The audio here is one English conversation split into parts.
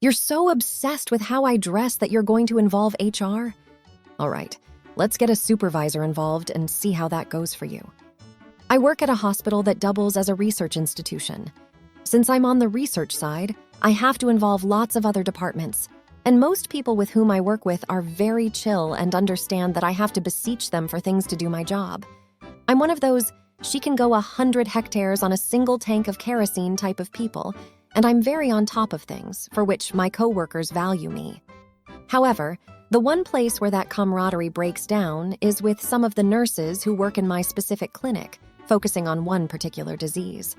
You're so obsessed with how I dress that you're going to involve HR? All right, let's get a supervisor involved and see how that goes for you. I work at a hospital that doubles as a research institution. Since I'm on the research side, I have to involve lots of other departments. And most people with whom I work with are very chill and understand that I have to beseech them for things to do my job. I'm one of those she can go 100 hectares on a single tank of kerosene type of people, and I'm very on top of things, for which my coworkers value me. However, the one place where that camaraderie breaks down is with some of the nurses who work in my specific clinic, focusing on one particular disease.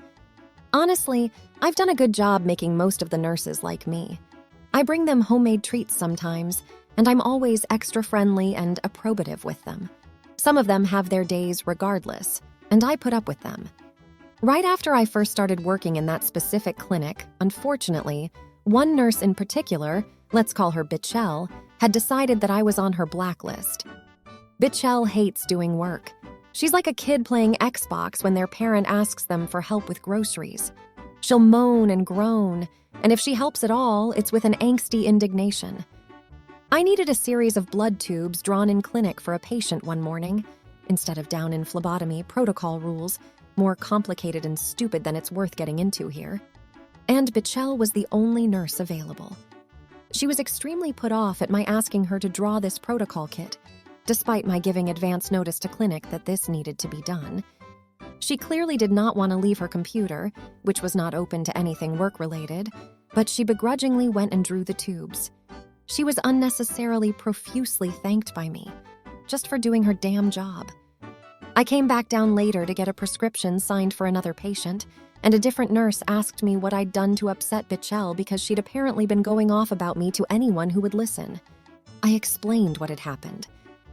Honestly, I've done a good job making most of the nurses like me. I bring them homemade treats sometimes, and I'm always extra friendly and approbative with them. Some of them have their days regardless, and I put up with them. Right after I first started working in that specific clinic, unfortunately, one nurse in particular, let's call her Bichelle, had decided that I was on her blacklist. Bichelle hates doing work. She's like a kid playing Xbox when their parent asks them for help with groceries. She'll moan and groan, and if she helps at all, it's with an angsty indignation. I needed a series of blood tubes drawn in clinic for a patient one morning. Instead of down in phlebotomy protocol rules, more complicated and stupid than it's worth getting into here. And Bichelle was the only nurse available. She was extremely put off at my asking her to draw this protocol kit, despite my giving advance notice to clinic that this needed to be done. She clearly did not want to leave her computer, which was not open to anything work-related, but she begrudgingly went and drew the tubes. She was unnecessarily profusely thanked by me, just for doing her damn job. I came back down later to get a prescription signed for another patient, and a different nurse asked me what I'd done to upset Bichelle because she'd apparently been going off about me to anyone who would listen. I explained what had happened.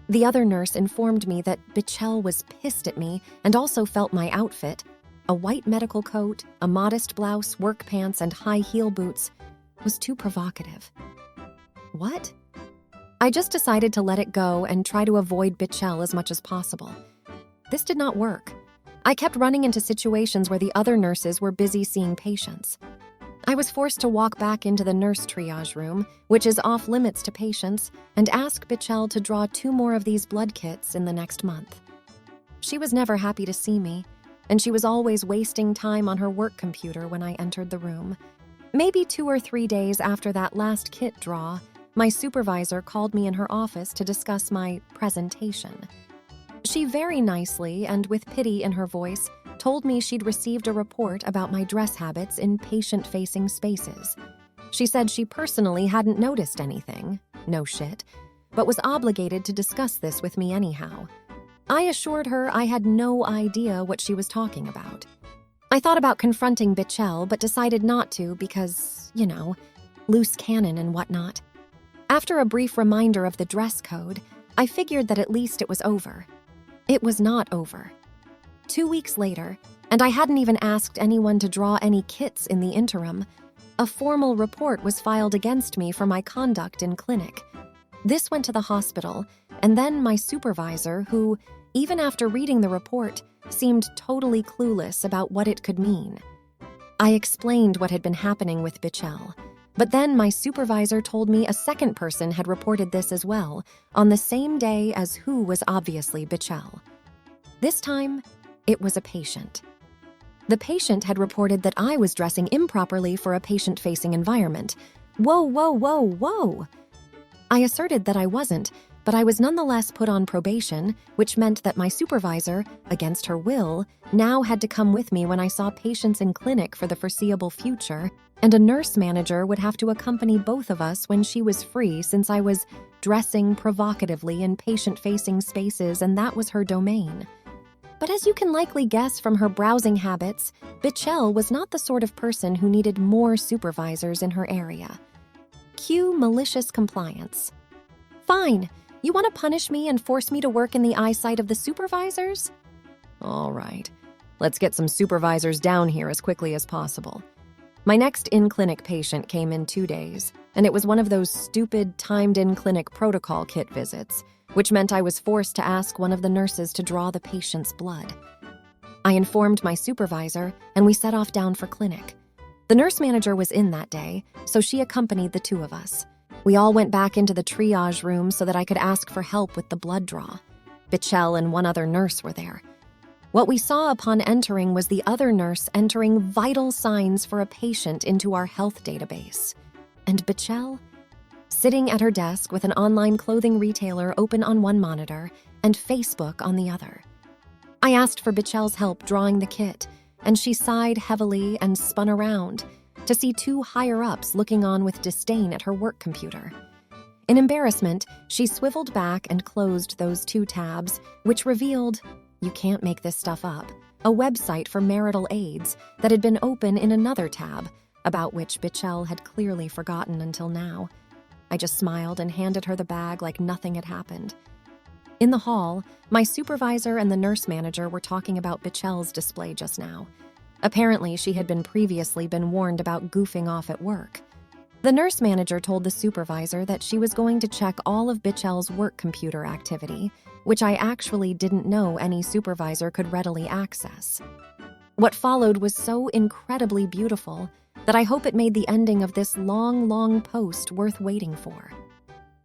The other nurse informed me that Bichelle was pissed at me and also felt my outfit, a white medical coat, a modest blouse, work pants, and high heel boots, was too provocative. What? I just decided to let it go and try to avoid Bichelle as much as possible. This did not work. I kept running into situations where the other nurses were busy seeing patients. I was forced to walk back into the nurse triage room, which is off limits to patients, and ask Bichelle to draw 2 more of these blood kits in the next month. She was never happy to see me, and she was always wasting time on her work computer when I entered the room. Maybe 2 or 3 days after that last kit draw, my supervisor called me in her office to discuss my presentation. She very nicely, and with pity in her voice, told me she'd received a report about my dress habits in patient-facing spaces. She said she personally hadn't noticed anything, no shit, but was obligated to discuss this with me anyhow. I assured her I had no idea what she was talking about. I thought about confronting Bichelle, but decided not to because, loose cannon and whatnot. After a brief reminder of the dress code, I figured that at least it was over. It was not over. 2 weeks later, and I hadn't even asked anyone to draw any kits in the interim, a formal report was filed against me for my conduct in clinic. This went to the hospital, and then my supervisor, who, even after reading the report, seemed totally clueless about what it could mean. I explained what had been happening with Bichelle, but then my supervisor told me a second person had reported this as well, on the same day as who was obviously Bichelle. This time, it was a patient. The patient had reported that I was dressing improperly for a patient-facing environment. Whoa, whoa, whoa, whoa! I asserted that I wasn't, but I was nonetheless put on probation, which meant that my supervisor, against her will, now had to come with me when I saw patients in clinic for the foreseeable future, and a nurse manager would have to accompany both of us when she was free since I was dressing provocatively in patient-facing spaces and that was her domain. But as you can likely guess from her browsing habits, Bichelle was not the sort of person who needed more supervisors in her area. Cue malicious compliance. Fine, you want to punish me and force me to work in the eyesight of the supervisors? All right, let's get some supervisors down here as quickly as possible. My next in-clinic patient came in 2 days, and it was one of those stupid timed-in-clinic protocol kit visits, which meant I was forced to ask one of the nurses to draw the patient's blood. I informed my supervisor, and we set off down for clinic. The nurse manager was in that day, so she accompanied the two of us. We all went back into the triage room so that I could ask for help with the blood draw. Bichelle and one other nurse were there. What we saw upon entering was the other nurse entering vital signs for a patient into our health database. And Bichelle, sitting at her desk with an online clothing retailer open on one monitor and Facebook on the other. I asked for Bichelle's help drawing the kit, and she sighed heavily and spun around to see two higher-ups looking on with disdain at her work computer. In embarrassment, she swiveled back and closed those two tabs, which revealed, you can't make this stuff up, a website for marital aids that had been open in another tab, about which Bichelle had clearly forgotten until now. I just smiled and handed her the bag like nothing had happened. In the hall, my supervisor and the nurse manager were talking about Bichelle's display just now. Apparently, she had previously been warned about goofing off at work. The nurse manager told the supervisor that she was going to check all of Bichelle's work computer activity, which I actually didn't know any supervisor could readily access. What followed was so incredibly beautiful that I hope it made the ending of this long, long post worth waiting for.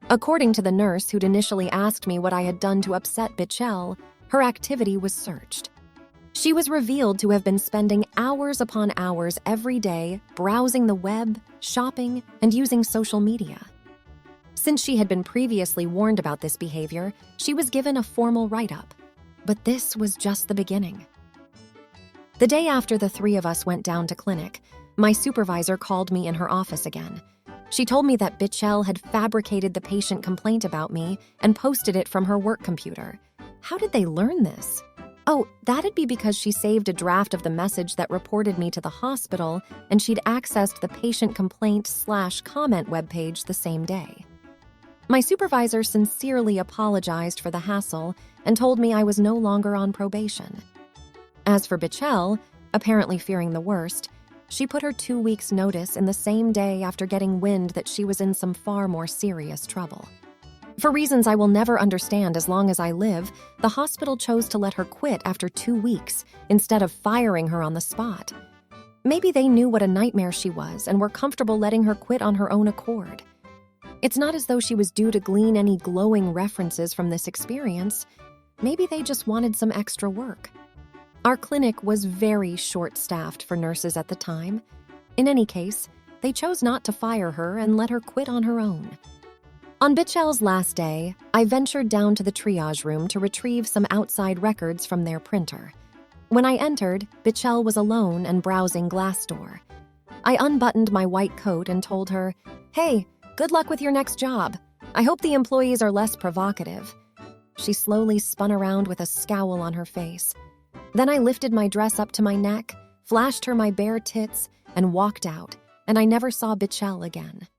According to the nurse who'd initially asked me what I had done to upset Bichelle, her activity was searched. She was revealed to have been spending hours upon hours every day browsing the web, shopping, and using social media. Since she had been previously warned about this behavior, she was given a formal write-up. But this was just the beginning. The day after the three of us went down to clinic, my supervisor called me in her office again. She told me that Bichelle had fabricated the patient complaint about me and posted it from her work computer. How did they learn this? Oh, that'd be because she saved a draft of the message that reported me to the hospital, and she'd accessed the patient complaint/comment webpage the same day. My supervisor sincerely apologized for the hassle and told me I was no longer on probation. As for Bichelle, apparently fearing the worst, she put her 2 weeks' notice in the same day after getting wind that she was in some far more serious trouble. For reasons I will never understand as long as I live, the hospital chose to let her quit after 2 weeks instead of firing her on the spot. Maybe they knew what a nightmare she was and were comfortable letting her quit on her own accord. It's not as though she was due to glean any glowing references from this experience. Maybe they just wanted some extra work. Our clinic was very short-staffed for nurses at the time. In any case, they chose not to fire her and let her quit on her own. On Bichelle's last day, I ventured down to the triage room to retrieve some outside records from their printer. When I entered, Bichelle was alone and browsing Glassdoor. I unbuttoned my white coat and told her, "Hey, good luck with your next job. I hope the employees are less provocative." She slowly spun around with a scowl on her face. Then I lifted my dress up to my neck, flashed her my bare tits, and walked out, and I never saw Bichelle again.